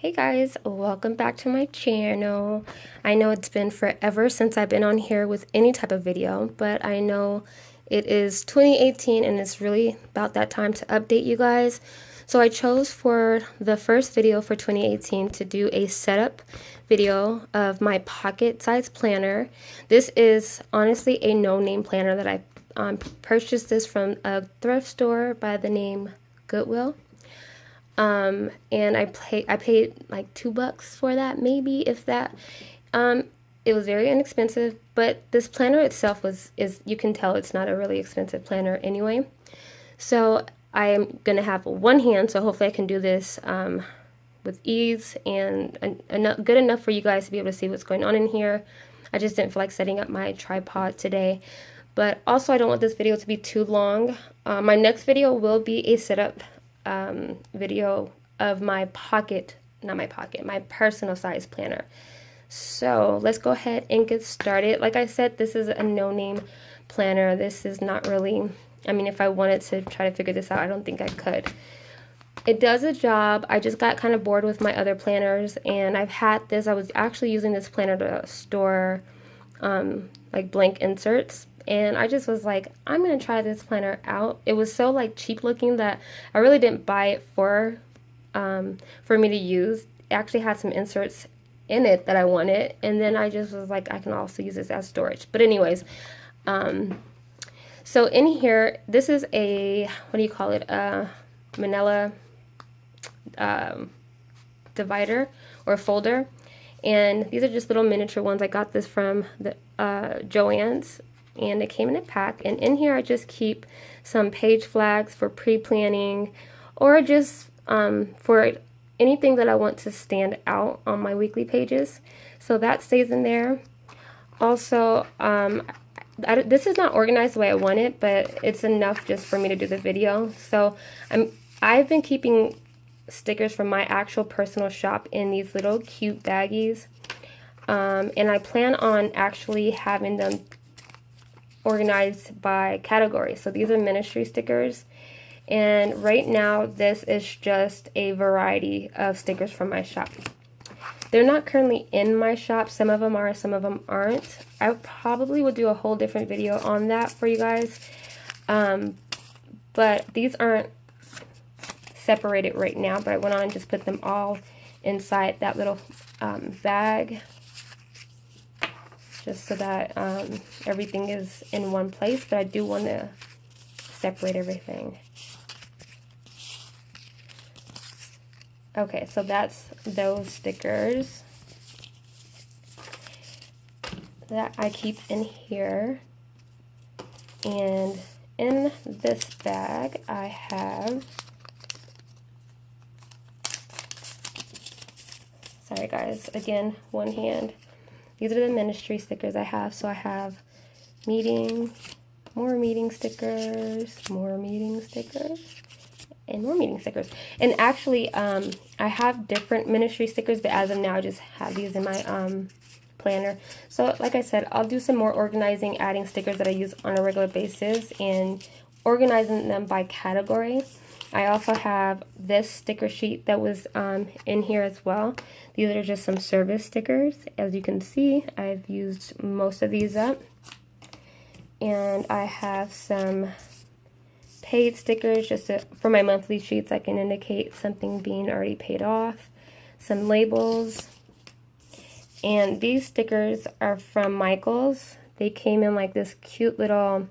Hey guys, welcome back to my channel. I know it's been forever since I've been on here with any type of video, but I know it is 2018 and it's really about that time to update you guys. So I chose for the first video for 2018 to do a setup video of my pocket size planner. This is honestly a no-name planner that I purchased this from a thrift store by the name Goodwill. And I paid like $2 for that, maybe, if that. It was very inexpensive, but this planner itself is you can tell it's not a really expensive planner anyway. So I'm gonna have one hand, so hopefully I can do this with ease and good enough for you guys to be able to see what's going on in here. I just didn't feel like setting up my tripod today, but also I don't want this video to be too long. My next video will be a setup video of my my personal size planner. So let's go ahead and get started. Like I said, this is a no-name planner. This is not really, I mean, if I wanted to try to figure this out, I don't think I could. It does a job. I just got kind of bored with my other planners, and I've had this. I was actually using this planner to store like blank inserts, and I just was like, I'm gonna try this planner out. It was so like cheap looking that I really didn't buy it for me to use. It actually had some inserts in it that I wanted, and then I just was like, I can also use this as storage. But anyways, so in here, this is a, what do you call it, manila divider or folder, and these are just little miniature ones. I got this from the Joann's, and it came in a pack, and in here I just keep some page flags for pre-planning, or just for anything that I want to stand out on my weekly pages. So that stays in there. Also, this is not organized the way I want it, but it's enough just for me to do the video. So I've been keeping stickers from my actual personal shop in these little cute baggies, and I plan on actually having them organized by category. So these are ministry stickers, and right now this is just a variety of stickers from my shop. They're not currently in my shop. Some of them are, some of them aren't. I probably would do a whole different video on that for you guys, but these aren't separated right now, but I went on and just put them all inside that little bag, just so that everything is in one place, but I do want to separate everything. Okay, so that's those stickers that I keep in here. And in this bag I have, sorry guys, again, one hand. These are the ministry stickers I have. So I have meeting, more meeting stickers, more meeting stickers, and more meeting stickers. And actually, I have different ministry stickers, but as of now, I just have these in my planner. So like I said, I'll do some more organizing, adding stickers that I use on a regular basis and organizing them by category. I also have this sticker sheet that was in here as well. These are just some service stickers. As you can see, I've used most of these up. And I have some paid stickers just for my monthly sheets. I can indicate something being already paid off. Some labels. And these stickers are from Michael's. They came in like this cute little,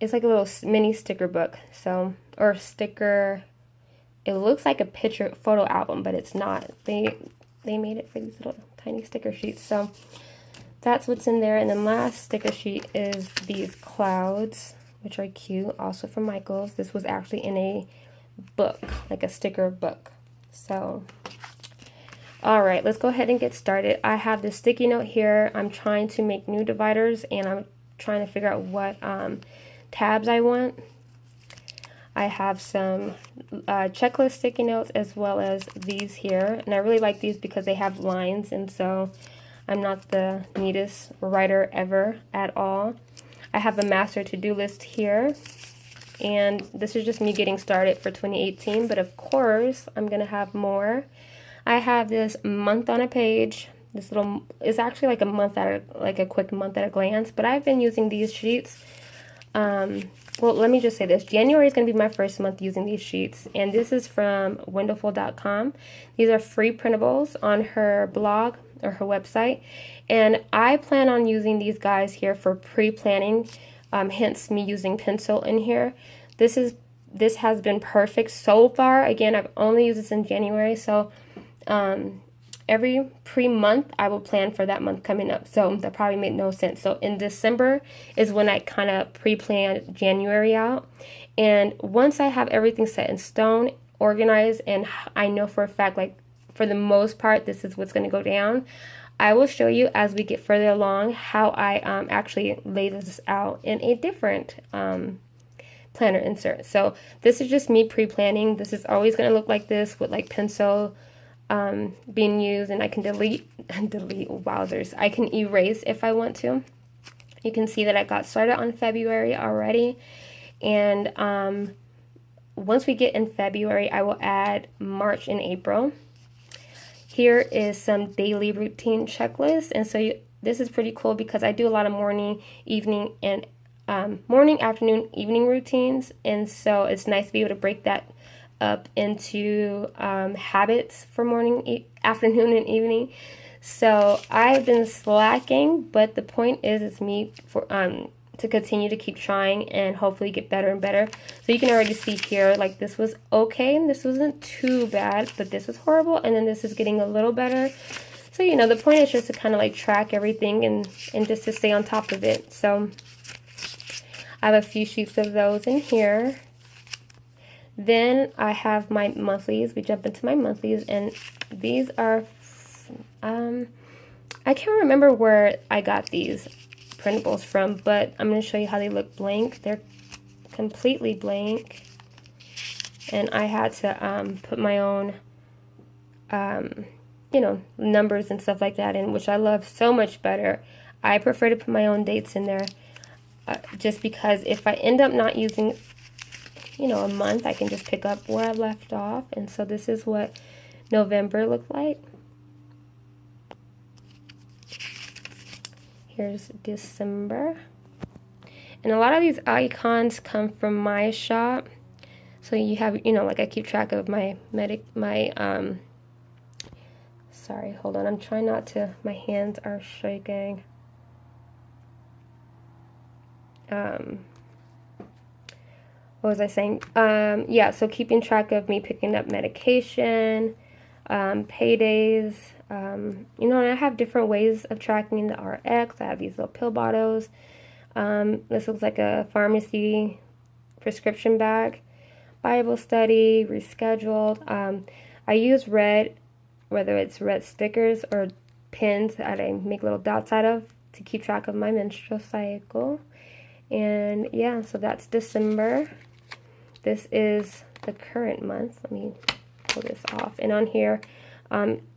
it's like a little mini sticker book. So, or sticker, it looks like a photo album, but it's not. They made it for these little tiny sticker sheets. So that's what's in there. And then last sticker sheet is these clouds, which are cute, also from Michael's. This was actually in a book, like a sticker book. So all right, let's go ahead and get started. I have this sticky note here. I'm trying to make new dividers, and I'm trying to figure out what tabs I want. I have some checklist sticky notes as well as these here, and I really like these because they have lines, and so I'm not the neatest writer ever at all. I have a master to-do list here, and this is just me getting started for 2018, but of course I'm gonna have more. I have this month on a page. This little, it's actually like a month like a quick month at a glance, but I've been using these sheets. Well, let me just say this. January is going to be my first month using these sheets, and this is from wonderful.com. These are free printables on her blog or her website, and I plan on using these guys here for pre-planning, hence me using pencil in here. This has been perfect so far. Again, I've only used this in January, so every pre-month I will plan for that month coming up, so that probably made no sense. So in December is when I kind of pre-plan January out, and once I have everything set in stone, organized, and I know for a fact, like for the most part, this is what's going to go down, I will show you as we get further along how I actually lay this out in a different planner insert. So this is just me pre-planning. This is always going to look like this with like pencil being used, and I can delete wowzers. I can erase if I want to. You can see that I got started on February already, and once we get in February, I will add March and April. Here is some daily routine checklist, and so this is pretty cool because I do a lot of morning, evening, and morning, afternoon, evening routines, and so it's nice to be able to break that up into habits for morning, afternoon, and evening. So I've been slacking, but the point is it's me for to continue to keep trying and hopefully get better and better. So you can already see here, like this was okay and this wasn't too bad, but this was horrible, and then this is getting a little better. So you know, the point is just to kind of like track everything and just to stay on top of it. So I have a few sheets of those in here. Then I have my monthlies. We jump into my monthlies, and these are, I can't remember where I got these printables from, but I'm going to show you how they look blank. They're completely blank, and I had to put my own, you know, numbers and stuff like that in, which I love so much better. I prefer to put my own dates in there, just because if I end up not using, you know, a month, I can just pick up where I left off. And so this is what November looked like. Here's December. And a lot of these icons come from my shop. So you have, you know, like I keep track of my sorry, hold on. I'm trying not to, my hands are shaking. What was I saying? Yeah, so keeping track of me picking up medication, paydays, you know, and I have different ways of tracking the RX. I have these little pill bottles. This looks like a pharmacy prescription bag. Bible study, rescheduled. I use red, whether it's red stickers or pins that I make little dots out of to keep track of my menstrual cycle. And yeah, so that's December. This is the current month. Let me pull this off. And on here,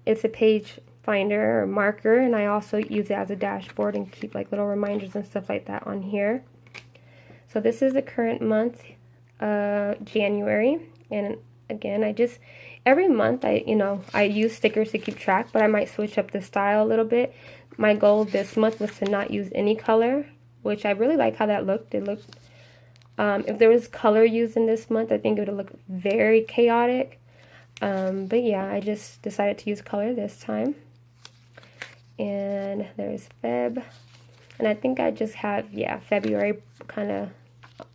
it's a page finder or marker, and I also use it as a dashboard and keep like little reminders and stuff like that on here. So this is the current month, January. And again, every month I use stickers to keep track, but I might switch up the style a little bit. My goal this month was to not use any color, which I really like how that looked. It looked, if there was color used in this month, I think it would have looked very chaotic. But yeah, I just decided to use color this time. And there's Feb. And I think I just have, yeah, February kind of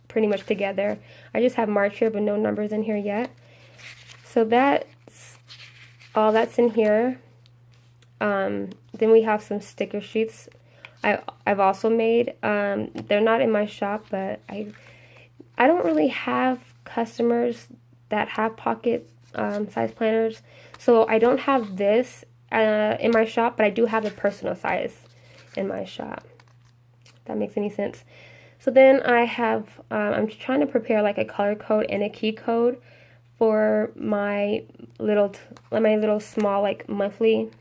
pretty much together. I just have March here, but no numbers in here yet. So that's all that's in here. Then we have some sticker sheets I've also made. They're not in my shop, but I don't really have customers that have pocket size planners, so I don't have this in my shop, but I do have a personal size in my shop, if that makes any sense. So then I have, I'm trying to prepare like a color code and a key code for my little small like monthly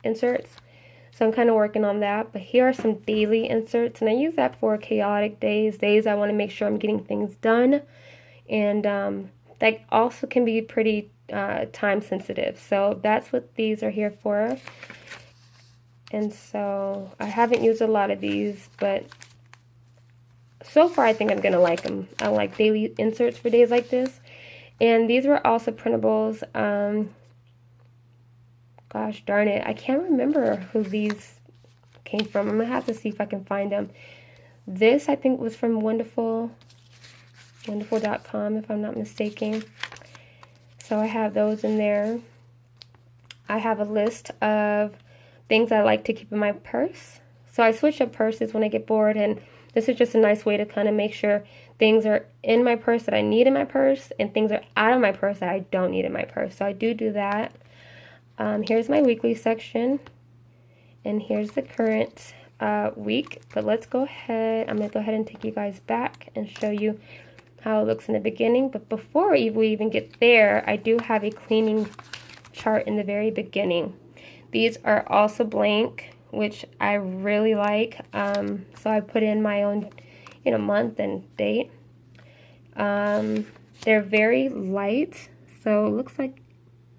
inserts. So I'm kind of working on that. But here are some daily inserts, and I use that for chaotic days I want to make sure I'm getting things done. And that also can be pretty time sensitive. So that's what these are here for. And so I haven't used a lot of these, but so far I think I'm gonna like them. I like daily inserts for days like this. And these were also printables. Gosh darn it, I can't remember who these came from. I'm gonna have to see if I can find them. This I think was from wonderful.com if I'm not mistaken. So I have those in there. I have a list of things I like to keep in my purse. So I switch up purses when I get bored, and this is just a nice way to kind of make sure things are in my purse that I need in my purse and things are out of my purse that I don't need in my purse. So I do that. Here's my weekly section, and here's the current week. But let's go ahead. I'm going to go ahead and take you guys back and show you how it looks in the beginning. But before we even get there, I do have a cleaning chart in the very beginning. These are also blank, which I really like. So I put in my own, month and date. They're very light, so it looks like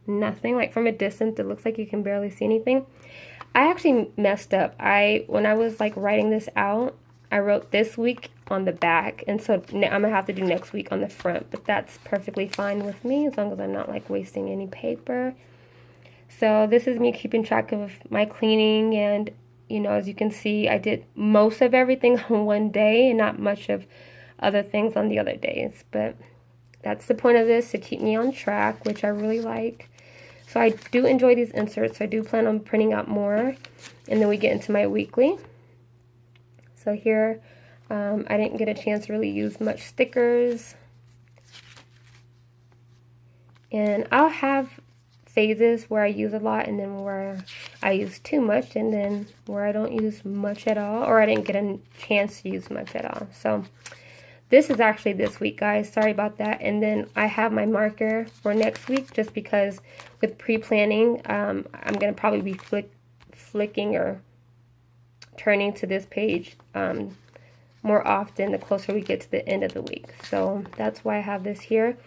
nothing. Like from a distance, it looks like you can barely see anything. I actually messed up. When I was like writing this out, I wrote this week on the back, and so I'm gonna have to do next week on the front, but that's perfectly fine with me as long as I'm not like wasting any paper. So this is me keeping track of my cleaning, and as you can see, I did most of everything on one day and not much of other things on the other days. But that's the point of this, to keep me on track, which I really like. So I do enjoy these inserts. So I do plan on printing out more, and then we get into my weekly. So here, I didn't get a chance to really use much stickers. And I'll have phases where I use a lot, and then where I use too much, and then where I don't use much at all, or I didn't get a chance to use much at all. So this is actually this week, guys. Sorry about that. And then I have my marker for next week, just because with pre-planning, I'm going to probably be flicking or turning to this page more often the closer we get to the end of the week. So that's why I have this here.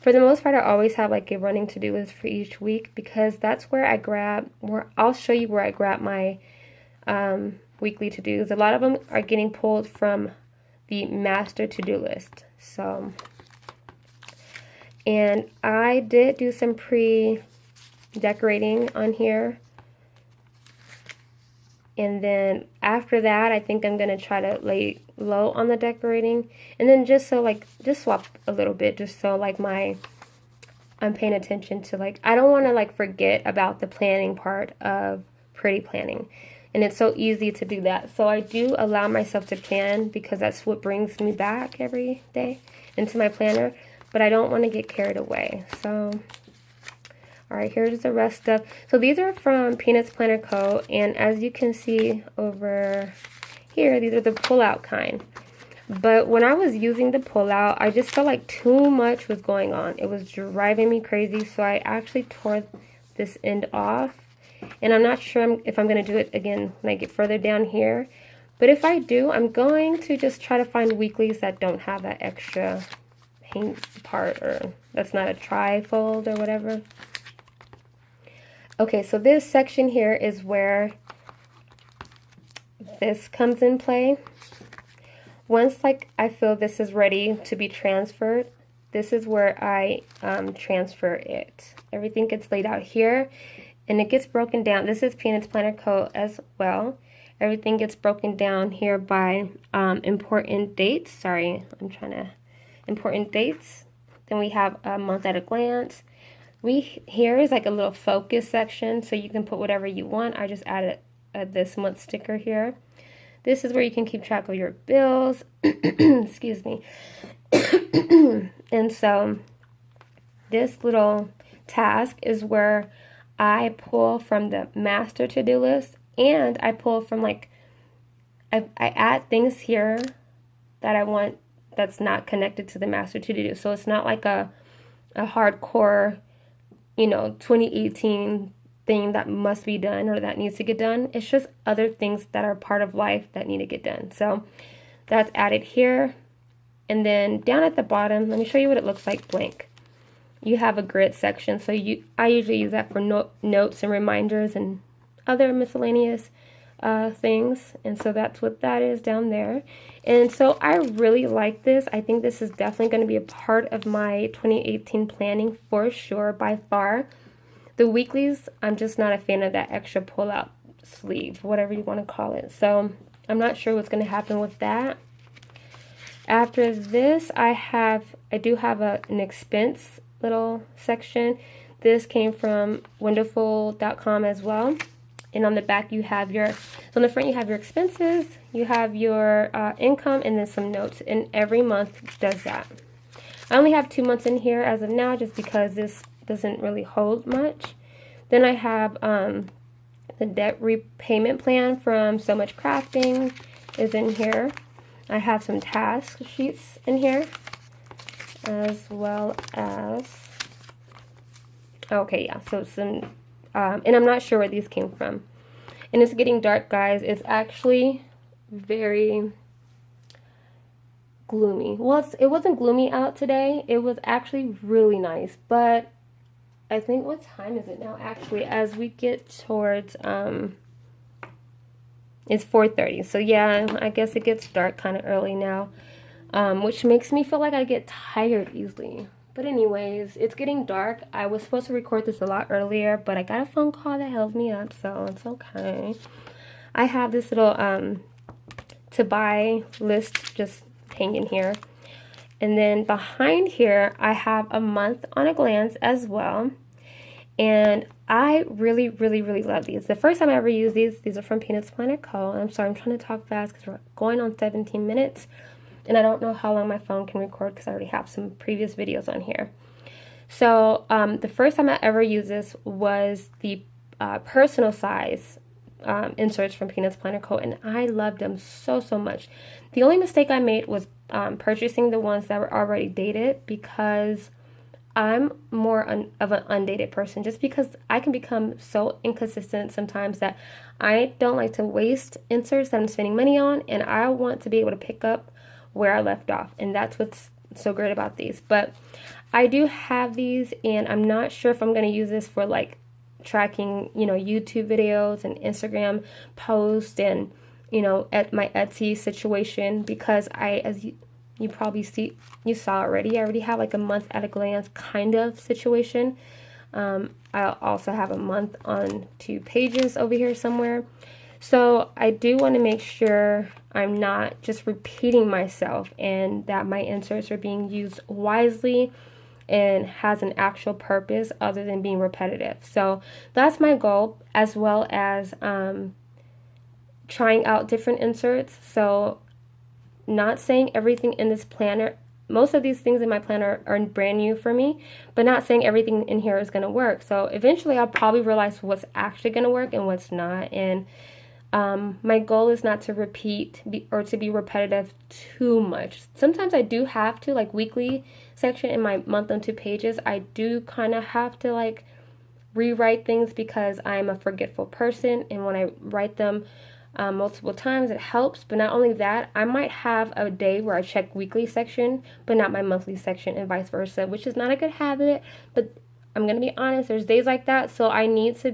For the most part, I always have like a running to-do list for each week, because that's where I'll show you where I grab my weekly to-dos. A lot of them are getting pulled from the master to-do list. So, and I did do some pre-decorating on here. And then after that, I think I'm going to try to lay low on the decorating. And then just swap a little bit, just so like I'm paying attention to I don't want to forget about the planning part of pretty planning. And it's so easy to do that. So I do allow myself to plan, because that's what brings me back every day into my planner. But I don't want to get carried away. So, all right, here's the rest of. So these are from Peanuts Planner Co. And as you can see over here, these are the pull-out kind. But when I was using the pull-out, I just felt like too much was going on. It was driving me crazy. So I actually tore this end off. And I'm not sure if I'm going to do it again when I get further down here. But if I do, I'm going to just try to find weeklies that don't have that extra paint part, or that's not a tri-fold or whatever. Okay, so this section here is where this comes in play. Once I feel this is ready to be transferred, this is where I transfer it. Everything gets laid out here. And it gets broken down. This is Peanuts Planner Co. as well. Everything gets broken down here by important dates. Sorry, important dates. Then we have a month at a glance. Here is like a little focus section, so you can put whatever you want. I just added this month sticker here. This is where you can keep track of your bills. Excuse me. And so this little task is where I pull from the master to-do list, and I pull from I add things here that I want that's not connected to the master to-do. So it's not like a hardcore, 2018 thing that must be done or that needs to get done. It's just other things that are part of life that need to get done. So that's added here. And then down at the bottom, let me show you what it looks like blank. you have a grid section. So I usually use that for notes and reminders and other miscellaneous things. And so that's what that is down there. And so I really like this. I think this is definitely going to be a part of my 2018 planning for sure, by far. The weeklies, I'm just not a fan of that extra pull-out sleeve, whatever you want to call it. So I'm not sure what's going to happen with that. After this, I do have an expense little section. This came from wonderful.com as well. And on the back you have so on the front you have your expenses, you have your income, and then some notes. And every month does that. I only have 2 months in here as of now, just because this doesn't really hold much. Then I have the debt repayment plan from So Much Crafting is in here. I have some task sheets in here, as well as, okay, yeah, so some, and I'm not sure where these came from. And it's getting dark, guys. It's actually very gloomy. Well, it wasn't gloomy out today. It was actually really nice, but I think, what time is it now? Actually, as we get towards, it's 4:30. So yeah, I guess it gets dark kind of early now, which makes me feel like I get tired easily. But anyways, it's getting dark. I was supposed to record this a lot earlier, but I got a phone call that held me up, so it's okay. I have this little to buy list just hanging here. And then behind here, I have a month on a glance as well. And I really, really, really love these. The first time I ever used these are from Peanuts Planner Co. I'm sorry, I'm trying to talk fast because we're going on 17 minutes. And I don't know how long my phone can record because I already have some previous videos on here. So the first time I ever used this was the personal size inserts from Peanuts Planner Co. And I loved them so, so much. The only mistake I made was purchasing the ones that were already dated, because I'm more of an undated person, just because I can become so inconsistent sometimes that I don't like to waste inserts that I'm spending money on, and I want to be able to pick up where I left off, and that's what's so great about these. But I do have these, and I'm not sure if I'm going to use this for like tracking, YouTube videos and Instagram posts, and at my Etsy situation, because as you probably saw already, I already have like a month at a glance kind of situation. I also have a month on 2 pages over here somewhere. So I do want to make sure I'm not just repeating myself, and that my inserts are being used wisely and has an actual purpose other than being repetitive. So that's my goal, as well as trying out different inserts. So not saying everything in this planner, most of these things in my planner are brand new for me, but not saying everything in here is going to work. So eventually I'll probably realize what's actually going to work and what's not. And my goal is not to repeat or to be repetitive too much. Sometimes I do have to, like weekly section in my month on 2 pages, I do kind of have to like rewrite things, because I'm a forgetful person, and when I write them multiple times, it helps. But not only that, I might have a day where I check weekly section but not my monthly section, and vice versa, which is not a good habit. But I'm gonna be honest, there's days like that, so I need to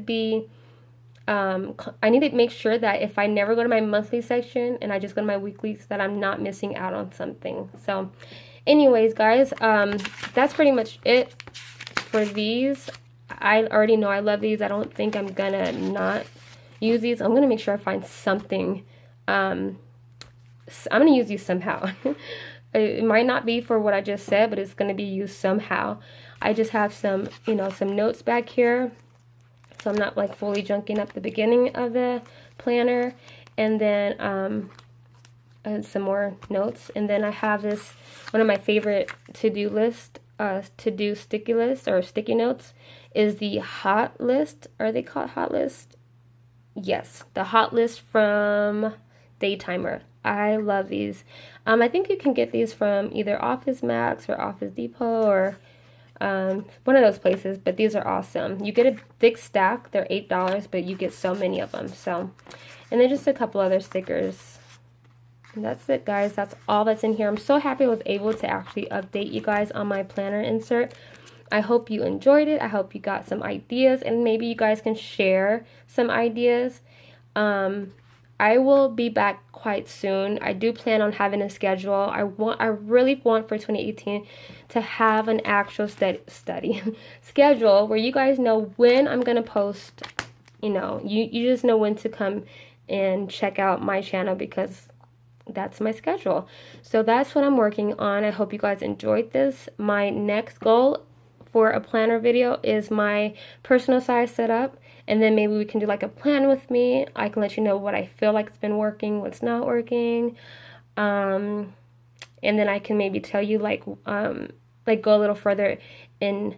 make sure that if I never go to my monthly section and I just go to my weeklies, that I'm not missing out on something. So anyways, guys, that's pretty much it for these. I already know I love these. I don't think I'm gonna not use these. I'm gonna make sure I find something. I'm gonna use these somehow. It might not be for what I just said, but it's gonna be used somehow. I just have some, some notes back here, so I'm not like fully junking up the beginning of the planner. And then some more notes. And then I have this, one of my favorite to-do list, to-do sticky lists or sticky notes, is the hot list. Are they called hot list? Yes, the hot list from Daytimer. I love these. I think you can get these from either Office Max or Office Depot, or one of those places, but these are awesome. You get a thick stack. They're $8, but you get so many of them. So, and then just a couple other stickers. And that's it, guys. That's all that's in here. I'm so happy I was able to actually update you guys on my planner insert. I hope you enjoyed it. I hope you got some ideas, and maybe you guys can share some ideas. I will be back quite soon. I do plan on having a schedule. I really want for 2018 to have an actual study schedule where you guys know when I'm gonna post. You know, you just know when to come and check out my channel, because that's my schedule. So that's what I'm working on. I hope you guys enjoyed this. My next goal for a planner video is my personal size setup, and then maybe we can do like a plan with me. I can let you know what I feel like it's been working, what's not working, and then I can maybe tell you like go a little further in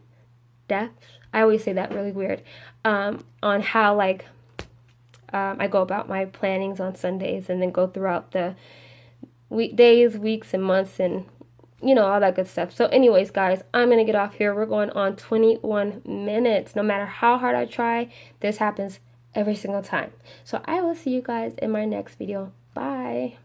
depth. I always say that really weird, on how like I go about my plannings on Sundays, and then go throughout the weekdays, weeks, and months, and you know, all that good stuff. So anyways, guys, I'm going to get off here. We're going on 21 minutes. No matter how hard I try, this happens every single time. So I will see you guys in my next video. Bye.